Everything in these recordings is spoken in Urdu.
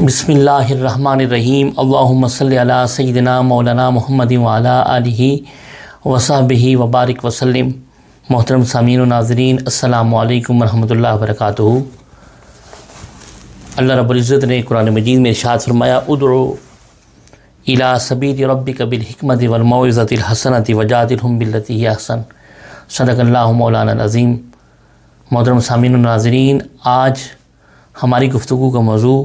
بسم اللہ الرحمن الرحیم اللہم صلی علی سیدنا مولانا محمد وعلی آلہ وصحبہ وبارک وسلم۔ محترم سامعین و ناظرین، السلام علیکم ورحمۃ اللہ وبرکاتہ۔ اللہ رب العزت نے قرآن مجید میں ارشاد فرمایا، ادعو الی سبیل ربک بالحکمۃ والموعظۃ الحسنۃ وجادلہم باللتی ہی احسن۔ صدق اللہ مولانا العظیم۔ محترم سامعین و ناظرین، آج ہماری گفتگو کا موضوع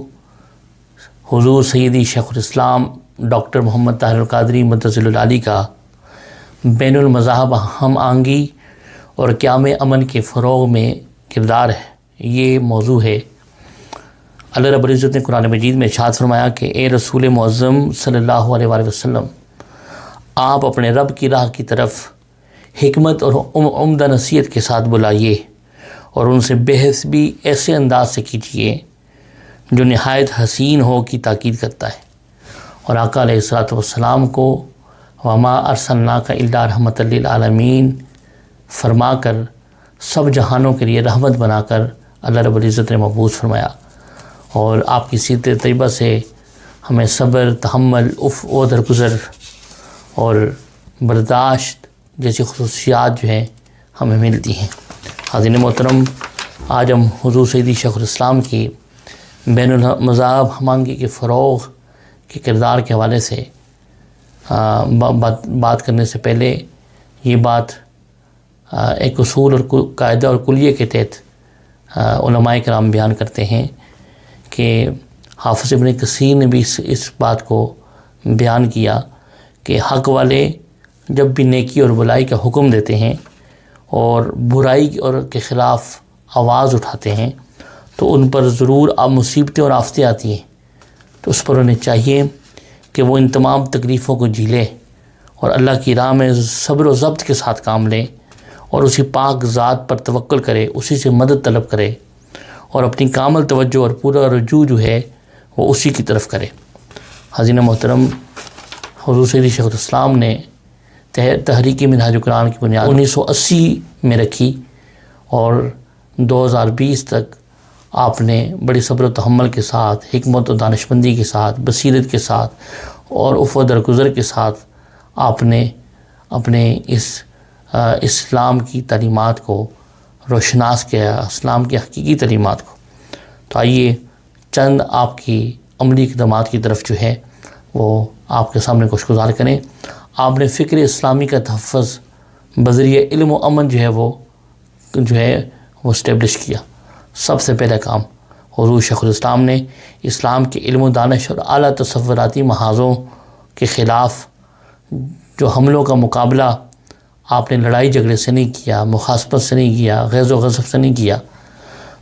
حضور سیدی شیخ الاسلام ڈاکٹر محمد طاہر القادری مدظل العالی کا بین المذاہب ہم آہنگی اور قیام امن کے فروغ میں کردار ہے، یہ موضوع ہے۔ اللہ رب العزت نے قرآن مجید میں ارشاد فرمایا کہ اے رسول معظم صلی اللہ علیہ وآلہ وسلم، آپ اپنے رب کی راہ کی طرف حکمت اور عمدہ نصیحت کے ساتھ بلائیے اور ان سے بحث بھی ایسے انداز سے کیجیے جو نہایت حسین ہو کی تاکید کرتا ہے، اور آقا علیہ الصلوۃ والسلام کو وما ارسلناک الا رحمۃ للعالمین فرما کر سب جہانوں کے لیے رحمت بنا کر اللہ رب العزت نے مبعوث فرمایا، اور آپ کی سیرت طیبہ سے ہمیں صبر، تحمل، و درگزر اور برداشت جیسی خصوصیات جو ہیں ہمیں ملتی ہیں۔ حاضرین محترم، آج ہم حضور سیدی شیخ الاسلام کی بین المذاہب ہم آہنگی کے فروغ کے کردار کے حوالے سے بات کرنے سے پہلے یہ بات ایک اصول اور قاعدہ اور کلیے کے تحت علماء کرام بیان کرتے ہیں کہ حافظ ابن کثیر نے بھی اس بات کو بیان کیا کہ حق والے جب بھی نیکی اور بلائی کا حکم دیتے ہیں اور برائی اور کے خلاف آواز اٹھاتے ہیں تو ان پر ضرور مصیبتیں اور آفتیں آتی ہیں، تو اس پر انہیں چاہیے کہ وہ ان تمام تکلیفوں کو جھیلے اور اللہ کی راہ میں صبر و ضبط کے ساتھ کام لیں اور اسی پاک ذات پر توکل کرے، اسی سے مدد طلب کرے اور اپنی کامل توجہ اور پورا رجوع جو ہے وہ اسی کی طرف کرے۔ حاضرین محترم، حضور سیدی شیخ الاسلام نے تحریک منہاج القرآن کی بنیاد 1980 میں رکھی اور 2020 تک آپ نے بڑی صبر و تحمل کے ساتھ، حکمت و دانشمندی کے ساتھ، بصیرت کے ساتھ اور عفو و درگزر کے ساتھ آپ نے اپنے اس اسلام کی تعلیمات کو روشناس کیا، اسلام کی حقیقی تعلیمات کو۔ تو آئیے چند آپ کی عملی اقدامات کی طرف جو ہے وہ آپ کے سامنے گوشگزار کریں۔ آپ نے فکر اسلامی کا تحفظ بذریعہ علم و امن جو ہے وہ اسٹیبلش کیا۔ سب سے پہلا کام حضور شیخ الاسلام نے اسلام کے علم و دانش اور اعلیٰ تصوراتی محاذوں کے خلاف جو حملوں کا مقابلہ آپ نے لڑائی جھگڑے سے نہیں کیا، مخاصمت سے نہیں کیا، غیظ و غضب سے نہیں کیا،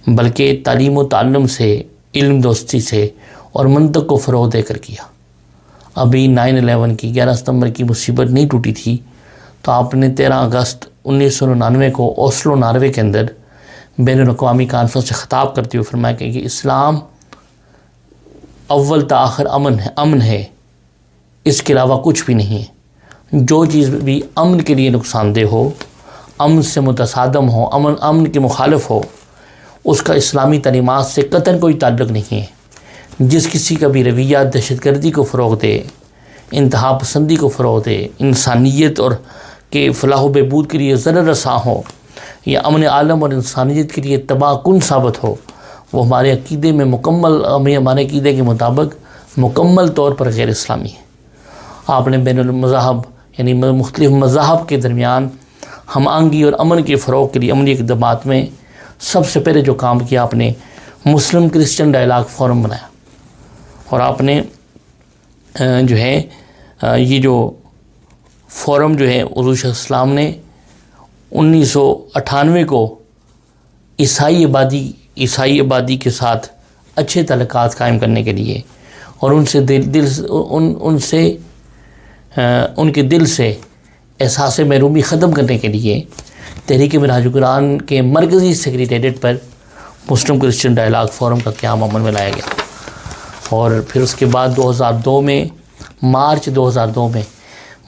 بلکہ تعلیم و تعلم سے، علم دوستی سے اور منطق کو فروغ دے کر کیا۔ ابھی 9/11 کی 11 ستمبر کی مصیبت نہیں ٹوٹی تھی تو آپ نے 13 اگست 1999 کو اوسلو، ناروے کے اندر بین الاقوامی کانفرنس سے خطاب کرتے ہوئے فرمایا کہ اسلام اول تا آخر امن ہے، اس کے علاوہ کچھ بھی نہیں ہے۔ جو چیز بھی امن کے لیے نقصان دہ ہو، امن سے متصادم ہو، امن کے مخالف ہو، اس کا اسلامی تعلیمات سے قطعاً کوئی تعلق نہیں ہے۔ جس کسی کا بھی رویہ دہشت گردی کو فروغ دے، انتہا پسندی کو فروغ دے، انسانیت اور کے فلاح و بہبود کے لیے ضرر رساں ہو یا امن عالم اور انسانیت کے لیے تباہ کن ثابت ہو، وہ ہمارے عقیدے میں ہمارے عقیدے کے مطابق مکمل طور پر غیر اسلامی ہے۔ آپ نے بین المذاہب یعنی مختلف مذاہب کے درمیان ہم آہنگی اور امن کے فروغ کے لیے عملی اقدامات میں سب سے پہلے جو کام کیا، آپ نے مسلم کرسچن ڈائلاگ فورم بنایا، اور آپ نے یہ جو فورم جو ہے حضور شیخ الاسلام نے 1998 کو عیسائی آبادی کے ساتھ اچھے تعلقات قائم کرنے کے لیے اور ان کے دل سے احساس محرومی ختم کرنے کے لیے تحریک منہاج القرآن کے مرکزی سیکریٹریٹ پر مسلم کرسچن ڈائلاگ فورم کا قیام عمل میں لایا گیا، اور پھر اس کے بعد مارچ 2002 میں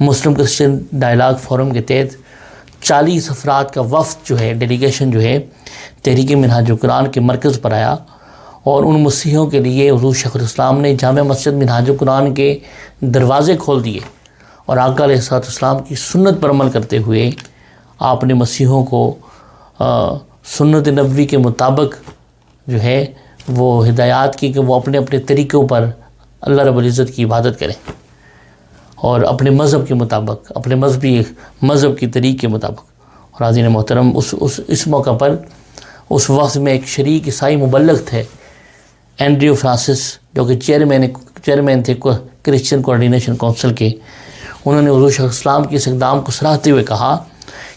مسلم کرسچن ڈائلاگ فورم کے تحت 40 افراد کا وفد ڈیلیگیشن تحریک منہاج القرآن کے مرکز پر آیا، اور ان مسیحیوں کے لیے حضور شیخ الاسلام نے جامع مسجد منہاج القرآن کے دروازے کھول دیے، اور آقا علیہ السلام کی سنت پر عمل کرتے ہوئے آپ نے مسیحیوں کو سنت نبوی کے مطابق جو ہے وہ ہدایات کی کہ وہ اپنے اپنے طریقوں پر اللہ رب العزت کی عبادت کریں، اور اپنے مذہب کے مطابق، اپنے مذہب کی طریق کے مطابق۔ اور حاضرین محترم، اس موقع پر اس وقت میں ایک شریک عیسائی مبلغ تھے، اینڈریو فرانسس، جو کہ چیئرمین تھے کرسچین کوآرڈینیشن کونسل کے۔ انہوں نے حضور شیخ الاسلام کی اس اقدام کو سراہتے ہوئے کہا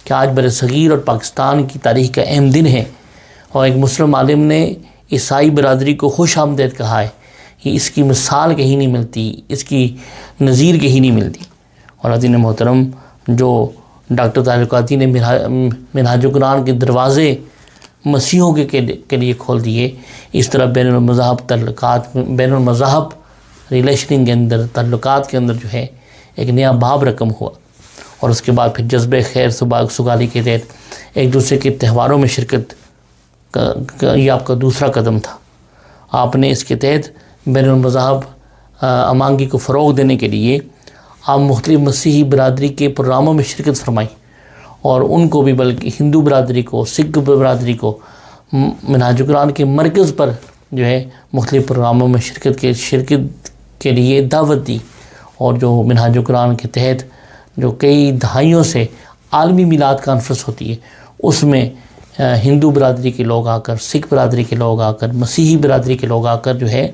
کہ آج بر صغیر اور پاکستان کی تاریخ کا اہم دن ہے، اور ایک مسلم عالم نے عیسائی برادری کو خوش آمدید کہا ہے کہ اس کی مثال کہیں نہیں ملتی، اس کی نظیر کہیں نہیں ملتی۔ اور حاضرین محترم، جو ڈاکٹر طاہر القادری نے منہاج القرآن کے دروازے مسیحوں کے لیے کھول دیے، اس طرح بین المذاہب ریلیشننگ کے اندر، تعلقات کے اندر جو ہے ایک نیا باب رقم ہوا۔ اور اس کے بعد پھر جذبہ خیر سگالی کے تحت ایک دوسرے کے تہواروں میں شرکت یہ آپ کا دوسرا قدم تھا۔ آپ نے اس کے تحت بین المذاہب امانگی کو فروغ دینے کے لیے آپ مختلف مسیحی برادری کے پروگراموں میں شرکت فرمائی، اور ان کو بھی، بلکہ ہندو برادری کو، سکھ برادری کو منہاج القرآن کے مرکز پر جو ہے مختلف پروگراموں میں شرکت کے لیے دعوت دی۔ اور جو منہاج القرآن کے تحت جو کئی دہائیوں سے عالمی میلاد کانفرنس ہوتی ہے، اس میں ہندو برادری کے لوگ آ کر، سکھ برادری کے لوگ آ کر، مسیحی برادری کے لوگ آ کر جو ہے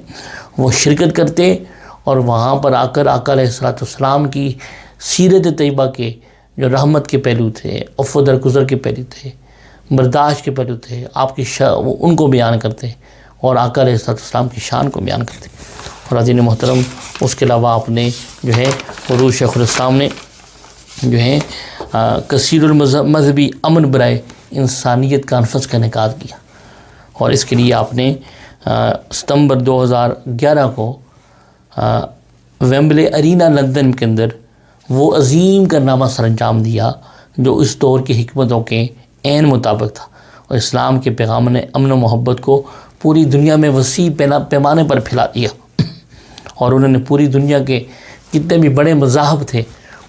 وہ شرکت کرتے، اور وہاں پر آ کر آقا علیہ السلام کی سیرت طیبہ کے جو رحمت کے پہلو تھے، عفو درگزر کے پہلو تھے، برداشت کے پہلو تھے، آپ کی ان کو بیان کرتے، اور آقا علیہ السلام کی شان کو بیان کرتے۔ اور حاضرین محترم، اس کے علاوہ آپ نے جو ہے حضور شیخ الاسلام نے جو ہے کثیر المذہبی امن برائے انسانیت کانفرنس کا انعقاد کیا، اور اس کے لیے آپ نے ستمبر 2011 کو ویمبلے ارینا لندن کے اندر وہ عظیم کارنامہ سر انجام دیا جو اس دور کی حکمتوں کے عین مطابق تھا، اور اسلام کے پیغام نے امن و محبت کو پوری دنیا میں وسیع پیمانے پر پھیلا دیا، اور انہوں نے پوری دنیا کے جتنے بھی بڑے مذاہب تھے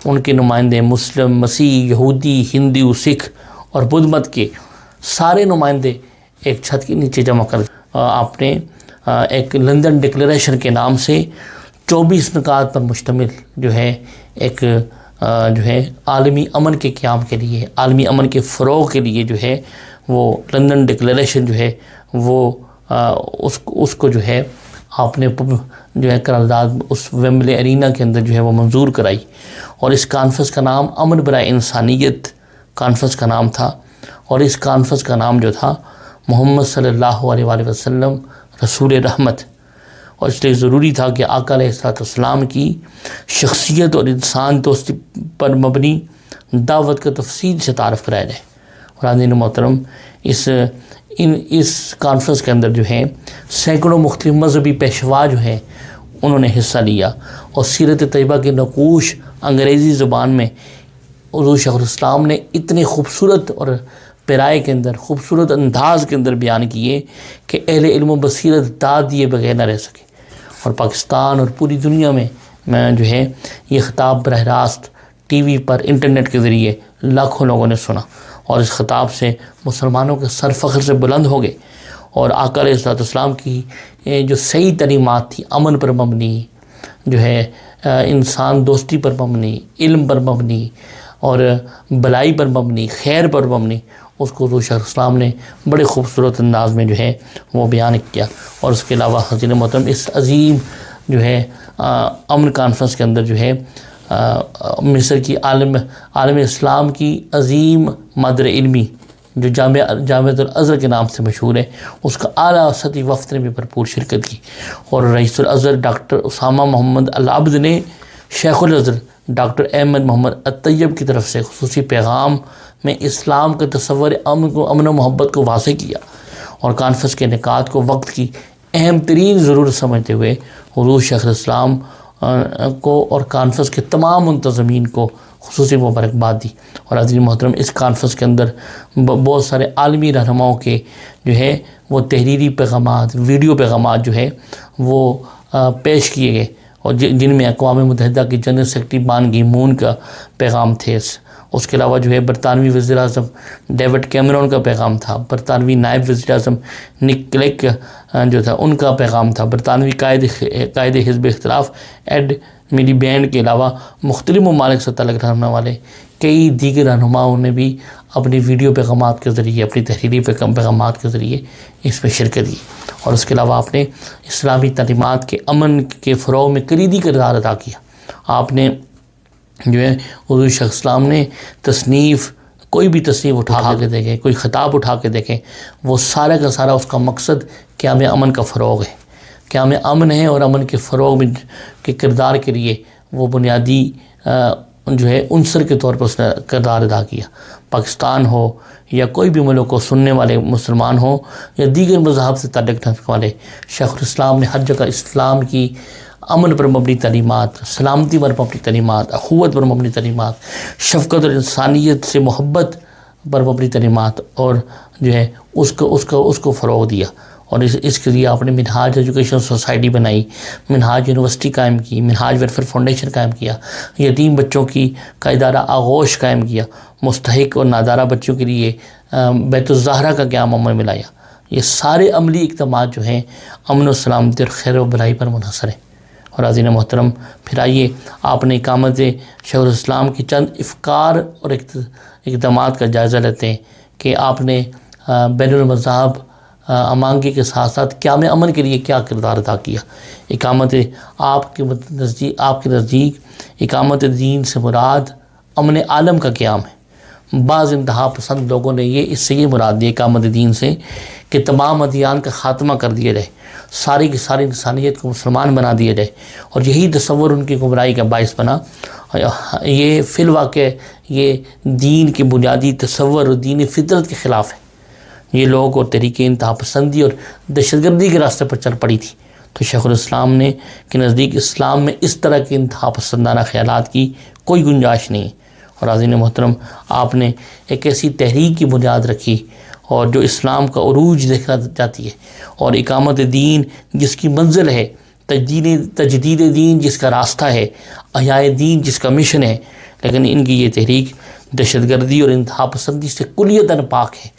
ان کے نمائندے، مسلم، مسیح، یہودی، ہندو، سکھ اور بدھ مت کے سارے نمائندے ایک چھت کے نیچے جمع کر آپ نے ایک لندن ڈکلیریشن کے نام سے 24 نکات پر مشتمل جو ہے ایک جو ہے عالمی امن کے قیام کے لیے، عالمی امن کے فروغ کے لیے جو ہے وہ لندن ڈکلیریشن جو ہے وہ اس کو جو ہے آپ نے جو ہے قرارداد اس ویمبلے ارینا کے اندر جو ہے وہ منظور کرائی، اور اس کانفرنس کا نام امن برائے انسانیت کانفرنس کا نام تھا، اور اس کانفرنس کا نام جو تھا محمد صلی اللہ علیہ وآلہ وسلم رسول رحمت، اور اس لیے ضروری تھا کہ آقا علیہ السلام کی شخصیت اور انسان دوستی پر مبنی دعوت کا تفصیل سے تعارف کرایا جائے۔ اور حاضرین محترم، اس کانفرنس کے اندر جو ہے سینکڑوں مختلف مذہبی پیشوا جو ہیں انہوں نے حصہ لیا، اور سیرت طیبہ کے نقوش انگریزی زبان میں حضور شیخ الاسلام نے اتنے خوبصورت اور پیرائے کے اندر، خوبصورت انداز کے اندر بیان کیے کہ اہل علم و بصیرت داد دیے بغیر نہ رہ سکے، اور پاکستان اور پوری دنیا میں جو ہے یہ خطاب براہ راست ٹی وی پر، انٹرنیٹ کے ذریعے لاکھوں لوگوں نے سنا، اور اس خطاب سے مسلمانوں کے سر فخر سے بلند ہو گئے، اور آقا علیہ السلام کی جو صحیح تعلیمات تھی، امن پر مبنی، جو ہے انسان دوستی پر مبنی، علم پر مبنی، اور بلائی پر مبنی، خیر پر مبنی، اس کو حضور شیخ الاسلام نے بڑے خوبصورت انداز میں جو ہے وہ بیان کیا۔ اور اس کے علاوہ حضرت محترم، اس عظیم جو ہے امن کانفرنس کے اندر جو ہے مصر کی عالم اسلام کی عظیم مادر علمی جو جامعۃ الازہر کے نام سے مشہور ہے، اس کا اعلیٰ سطحی وفد نے بھی بھرپور شرکت کی، اور رئیس الازہر ڈاکٹر اسامہ محمد العبد نے شیخ الازہر ڈاکٹر احمد محمد الطیب کی طرف سے خصوصی پیغام میں اسلام کا تصور امن و محبت کو واضح کیا، اور کانفرنس کے انعقاد کو وقت کی اہم ترین ضرورت سمجھتے ہوئے حضور شیخ الاسلام کو اور کانفرنس کے تمام منتظمین کو خصوصی مبارکباد دی۔ اور حضرت محترم اس کانفرنس کے اندر بہت سارے عالمی رہنماؤں کے جو ہے وہ تحریری پیغامات، ویڈیو پیغامات جو ہے وہ پیش کیے گئے، اور جن میں اقوام متحدہ کی جنرل سیکرٹری بان کی مون کا پیغام تھے۔ اس کے علاوہ جو ہے برطانوی وزیر اعظم ڈیوڈ کیمرون کا پیغام تھا، برطانوی نائب وزیر اعظم نک کلیگ جو تھا ان کا پیغام تھا، برطانوی قائد حزب اختلاف ایڈ میلی بینڈ کے علاوہ مختلف ممالک سے تعلق رکھنے والے کئی دیگر رہنماؤں نے بھی اپنی ویڈیو پیغامات کے ذریعے، اپنی تحریری پیغامات کے ذریعے اس میں شرکت کی۔ اور اس کے علاوہ آپ نے اسلامی تعلیمات کے امن کے فروغ میں کلیدی کردار ادا کیا۔ آپ نے جو ہے حضور شیخ الاسلام نے کوئی بھی تصنیف اٹھا کے دیکھیں، کوئی خطاب اٹھا کے دیکھیں، وہ سارا کا سارا اس کا مقصد قیام امن کا فروغ ہے، قیام امن ہے، اور امن کے فروغ میں کے کردار کے لیے وہ بنیادی جو ہے عنصر کے طور پر اس نے کردار ادا کیا۔ پاکستان ہو یا کوئی بھی ملک کو سننے والے مسلمان ہوں یا دیگر مذاہب سے تعلق رکھنے والے، شیخ الاسلام نے ہر جگہ اسلام کی امن پر مبنی تعلیمات، سلامتی پر مبنی تعلیمات، اخوت پر مبنی تعلیمات، شفقت اور انسانیت سے محبت پر مبنی تعلیمات اور جو ہے اس کو فروغ دیا۔ اور اس کے لیے آپ نے منہاج ایجوکیشن سوسائٹی بنائی، منہاج یونیورسٹی قائم کی، منہاج ویلفیئر فاؤنڈیشن قائم کیا، یتیم بچوں کا ادارہ آغوش قائم کیا، مستحق اور نادارہ بچوں کے لیے بیت الزہرا کا قیام عمل میں لایا۔ یہ سارے عملی اقدامات جو ہیں امن و سلامتی اور خیر و بھلائی پر منحصر ہیں۔ اور حاضرین محترم، پھر آئیے آپ نے اقامت شیخ الاسلام کی چند افکار اور اقدامات کا جائزہ لیتے ہیں کہ آپ نے بین المذاہب امانگی کے ساتھ ساتھ قیام امن کے لیے کیا کردار ادا کیا۔ آپ کے نزدیک اقامت دین سے مراد امن عالم کا قیام ہے۔ بعض انتہا پسند لوگوں نے اس سے یہ مراد دی اقامت دین سے کہ تمام ادیان کا خاتمہ کر دیا جائے، ساری کی ساری انسانیت کو مسلمان بنا دیا جائے، اور یہی تصور ان کی گمراہی کا باعث بنا۔ یہ فی الواقع یہ دین کے بنیادی تصور اور دین فطرت کے خلاف ہے۔ یہ لوگ اور تحریک انتہا پسندی اور دہشت گردی کے راستے پر چل پڑی تھی۔ تو شیخ الاسلام نے کے نزدیک اسلام میں اس طرح کے انتہا پسندانہ خیالات کی کوئی گنجائش نہیں۔ اور حاضرین محترم، آپ نے ایک ایسی تحریک کی بنیاد رکھی اور جو اسلام کا عروج دیکھنا چاہتی ہے، اور اقامت دین جس کی منزل ہے، تجدید دین جس کا راستہ ہے، احیاء دین جس کا مشن ہے، لیکن ان کی یہ تحریک دہشت گردی اور انتہا پسندی سے کلیتاً پاک ہے۔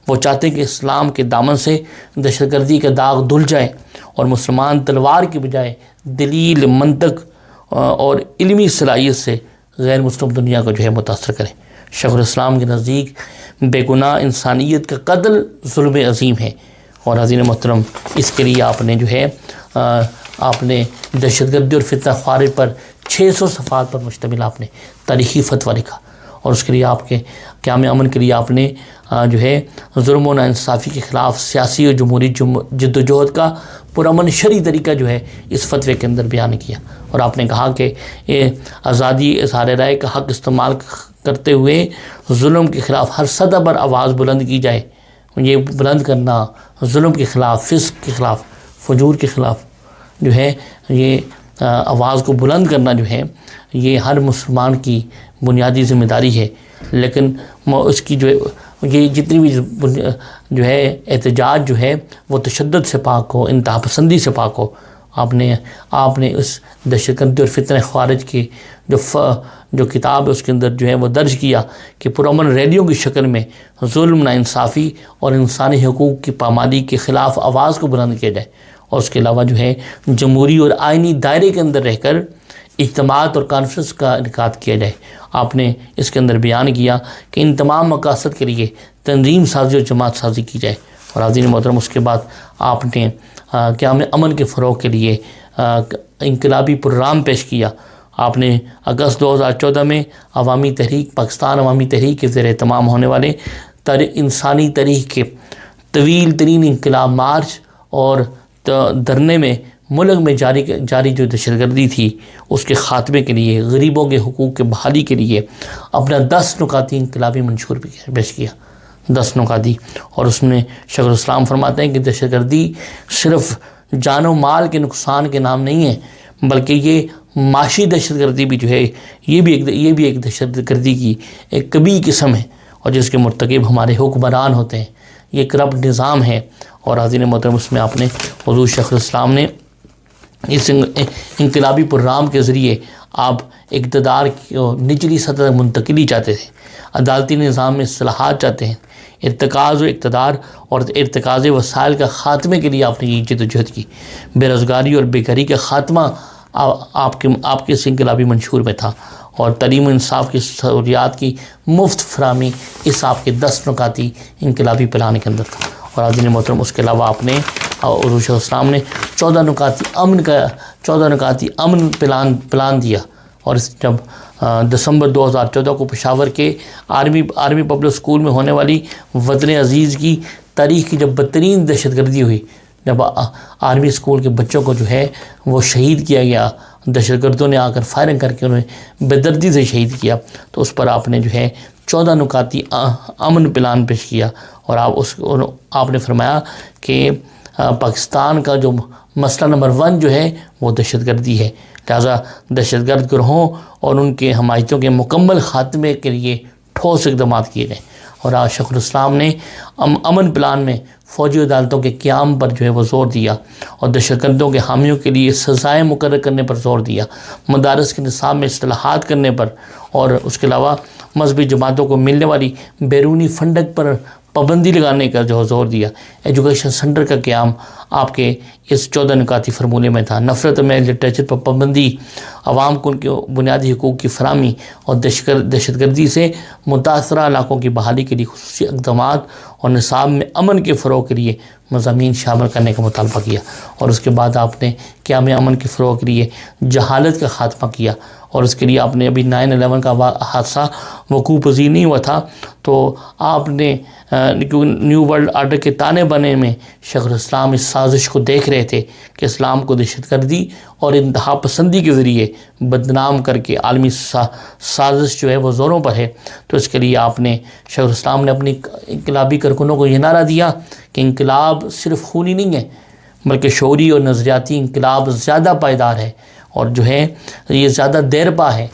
وہ چاہتے ہیں کہ اسلام کے دامن سے دہشت گردی کا داغ دھل جائے اور مسلمان تلوار کی بجائے دلیل، منطق اور علمی صلاحیت سے غیر مسلم دنیا کو جو ہے متاثر کریں۔ شیخ الاسلام کے نزدیک بے گناہ انسانیت کا قتل ظلم عظیم ہے۔ اور حضرین محترم، اس کے لیے آپ نے دہشت گردی اور فتنہ خواری پر 600 صفحات پر مشتمل آپ نے تاریخی فتویٰ لکھا، اور اس کے لیے آپ کے قیام امن کے لیے آپ نے جو ہے ظلم و ناانصافی کے خلاف سیاسی اور جمہوری جد و جہد کا پرامن شرعی طریقہ جو ہے اس فتوے کے اندر بیان کیا۔ اور آپ نے کہا کہ آزادی اظہار رائے کا حق استعمال کرتے ہوئے ظلم کے خلاف ہر سطح پر آواز بلند کی جائے۔ یہ بلند کرنا ظلم کے خلاف، فسق کے خلاف، فجور کے خلاف جو ہے یہ آواز کو بلند کرنا جو ہے یہ ہر مسلمان کی بنیادی ذمہ داری ہے۔ لیکن اس کی یہ جتنی بھی جو ہے احتجاج جو ہے وہ تشدد سے پاک ہو، انتہا پسندی سے پاک ہو۔ آپ نے اس دہشت گردی اور فتنہ خوارج کی جو کتاب ہے اس کے اندر جو ہے وہ درج کیا کہ پرامن ریلیوں کی شکل میں ظلم، ناانصافی اور انسانی حقوق کی پامالی کے خلاف آواز کو بلند کیا جائے، اور اس کے علاوہ جو ہے جمہوری اور آئینی دائرے کے اندر رہ کر اجتماعات اور کانفرنس کا انعقاد کیا جائے۔ آپ نے اس کے اندر بیان کیا کہ ان تمام مقاصد کے لیے تنظیم سازی اور جماعت سازی کی جائے۔ اور حاضرین محترم، اس کے بعد آپ نے قیام امن کے فروغ کے لیے انقلابی پروگرام پیش کیا۔ آپ نے اگست 2014 میں عوامی تحریک پاکستان عوامی تحریک کے زیر اہتمام ہونے والے انسانی تاریخ کے طویل ترین انقلاب مارچ اور دھرنے میں ملک میں جاری جو دہشت گردی تھی اس کے خاتمے کے لیے، غریبوں کے حقوق کے بحالی کے لیے اپنا 10 نکاتی انقلابی منشور پیش کیا، 10 نکاتی۔ اور اس میں شیخ الاسلام فرماتے ہیں کہ دہشت گردی صرف جان و مال کے نقصان کے نام نہیں ہے، بلکہ یہ معاشی دہشت گردی بھی جو ہے یہ بھی ایک دہشت گردی کی ایک کبھی قسم ہے، اور جس کے مرتکب ہمارے حکمران ہوتے ہیں، یہ کرپٹ نظام ہے۔ اور حاضرین محترم، اس میں آپ نے حضور شیخ الاسلام نے اس انقلابی پروگرام کے ذریعے آپ اقتدار کی نچلی سطح تک منتقلی چاہتے تھے، عدالتی نظام میں اصلاحات چاہتے ہیں، ارتکاز و اقتدار اور ارتکاز وسائل کا خاتمے کے لیے آپ نے یہ جدوجہد کی۔ بے روزگاری اور بیکاری کا خاتمہ آپ کے اس انقلابی منشور میں تھا، اور تعلیم و انصاف کی سہولیات کی مفت فراہمی اس آپ کے 10 نکاتی انقلابی پلان کے اندر تھا۔ اور حاضرین محترم، اس کے علاوہ آپ نے حضور صلی اللہ علیہ وسلم نے 14 نکاتی امن پلان دیا، اور جب دسمبر 2014 کو پشاور کے آرمی پبلک اسکول میں ہونے والی وطن عزیز کی تاریخ کی جب بدترین دہشت گردی ہوئی، جب آرمی اسکول کے بچوں کو جو ہے وہ شہید کیا گیا، دہشت گردوں نے آ کر فائرنگ کر کے انہیں بے دردی سے شہید کیا، تو اس پر آپ نے جو ہے 14 نکاتی امن پلان پیش کیا، اور آپ نے فرمایا کہ پاکستان کا جو مسئلہ نمبر 1 جو ہے وہ دہشت گردی ہے، لہٰذا دہشت گرد گروہوں اور ان کے حمایتوں کے مکمل خاتمے کے لیے ٹھوس اقدامات کیے گئے۔ اور آج شیخ الاسلام نے امن پلان میں فوجی عدالتوں کے قیام پر جو ہے وہ زور دیا، اور دہشت گردوں کے حامیوں کے لیے سزائیں مقرر کرنے پر زور دیا، مدارس کے نصاب میں اصلاحات کرنے پر، اور اس کے علاوہ مذہبی جماعتوں کو ملنے والی بیرونی فنڈنگ پر پابندی لگانے کا جو زور دیا۔ ایجوکیشن سینٹر کا قیام آپ کے اس 14 نکاتی فرمولے میں تھا۔ نفرت میں لٹریچر پر پابندی، عوام کو ان کے بنیادی حقوق کی فراہمی، اور دہشت گردی سے متاثرہ علاقوں کی بحالی کے لیے خصوصی اقدامات، اور نصاب میں امن کے فروغ کے لیے مضامین شامل کرنے کا مطالبہ کیا۔ اور اس کے بعد آپ نے قیام امن کے فروغ کے لیے جہالت کا خاتمہ کیا، اور اس کے لیے آپ نے ابھی 9/11 کا حادثہ وقوع پذیر نہیں ہوا تھا، تو آپ نے نیو ورلڈ آرڈر کے تانے بانے میں شیخ الاسلام اس سازش کو دیکھ رہے تھے کہ اسلام کو دہشت گردی اور انتہا پسندی کے ذریعے بدنام کر کے عالمی سازش جو ہے وہ زوروں پر ہے۔ تو اس کے لیے آپ نے شیخ الاسلام نے اپنی انقلابی کارکنوں کو یہ نعرہ دیا کہ انقلاب صرف خونی نہیں ہے، بلکہ شعوری اور نظریاتی انقلاب زیادہ پائیدار ہے، اور جو ہے یہ زیادہ دیر پا ہے،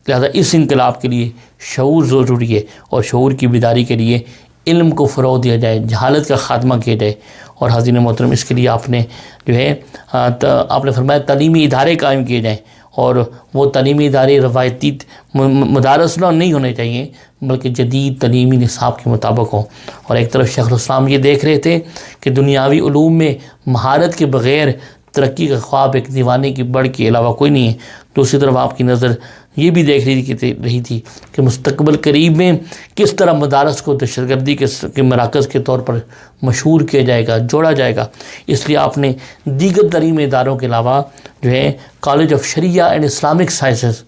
لہذا اس انقلاب کے لیے شعور ضروری ہے، اور شعور کی بیداری کے لیے علم کو فروغ دیا جائے، جہالت کا خاتمہ کیا جائے۔ اور حاضرین محترم، اس کے لیے آپ نے جو ہے آپ نے فرمایا تعلیمی ادارے قائم کیے جائیں، اور وہ تعلیمی ادارے روایتی مدارس نہیں ہونے چاہیے، بلکہ جدید تعلیمی نصاب کے مطابق ہوں۔ اور ایک طرف شیخ الاسلام یہ دیکھ رہے تھے کہ دنیاوی علوم میں مہارت کے بغیر ترقی کا خواب ایک دیوانے کی بڑھ کے علاوہ کوئی نہیں ہے، دوسری طرف آپ کی نظر یہ بھی دیکھ رہی تھی کہ مستقبل قریب میں کس طرح مدارس کو دہشت گردی کے مراکز کے طور پر مشہور کیا جائے گا، جوڑا جائے گا۔ اس لیے آپ نے دیگر تعلیمی اداروں کے علاوہ جو ہے college of Shariah and Islamic sciences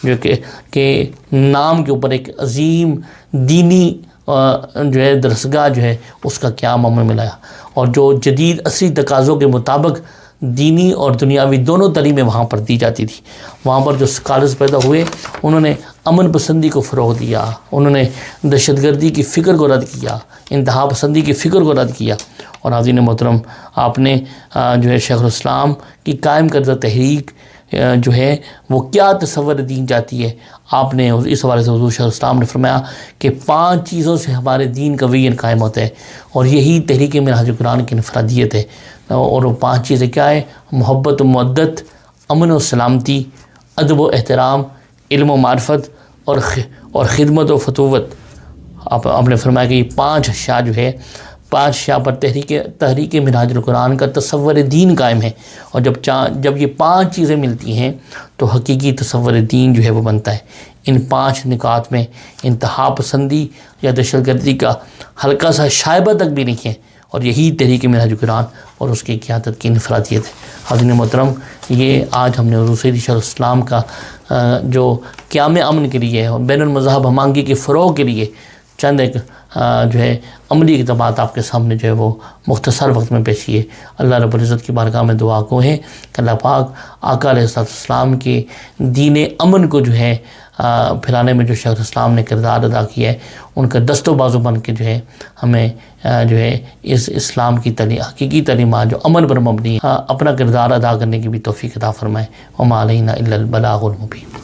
جو کہ نام کے اوپر ایک عظیم دینی جو ہے درسگاہ جو ہے اس کا قیام عمل میں لایا، اور جو جدید عصری تقاضوں کے مطابق دینی اور دنیاوی دونوں تعلیمیں وہاں پر دی جاتی تھی۔ وہاں پر جو اسکالرز پیدا ہوئے انہوں نے امن پسندی کو فروغ دیا، انہوں نے دہشت گردی کی فکر کو رد کیا، انتہا پسندی کی فکر کو رد کیا۔ اور حاضرین محترم، آپ نے جو ہے شیخ الاسلام کی قائم کردہ تحریک جو ہے وہ کیا تصور دین جاتی ہے، آپ نے اس حوالے سے حضور شیخ الاسلام نے فرمایا کہ 5 چیزوں سے ہمارے دین کا ویژن قائم ہوتا ہے، اور یہی تحریک منہاج قرآن کی انفرادیت ہے۔ اور وہ 5 چیزیں کیا ہے؟ محبت و مودت، امن و سلامتی، ادب و احترام، علم و معرفت، اور خدمت و فتوت۔ آپ نے فرمایا کہ یہ 5 اشیاء جو ہے 5 اشیاء پر تحریک منہاج القرآن کا تصور دین قائم ہے، اور جب یہ 5 چیزیں ملتی ہیں تو حقیقی تصور دین جو ہے وہ بنتا ہے۔ ان 5 نکات میں انتہا پسندی یا دہشت گردی کا ہلکا سا شائبہ تک بھی نہیں ہے، اور یہی تحریک منہاج القرآن اور اس کی قیادت کی انفرادیت ہے۔ حاضرین محترم، یہ آج ہم نے حضور سید شیخ الاسلام کا جو قیام امن کے لیے اور بین المذہب ہم آہنگی کے فروغ کے لیے چند ایک جو ہے عملی اقدامات آپ کے سامنے جو ہے وہ مختصر وقت میں پیش کیے۔ اللہ رب العزت کی بارگاہ میں دعا کو ہے کہ اللہ پاک آقا علیہ السلام کے دین امن کو جو ہے پھیلانے میں جو شیخ الاسلام نے کردار ادا کیا ہے، ان کا دست و بازو بن کے جو ہے ہمیں جو ہے اس اسلام کی حقیقی تعلیمات جو امن پر مبنی ہے اپنا کردار ادا کرنے کی بھی توفیق عطا فرمائے۔ وما علینا الا البلاغ المبین۔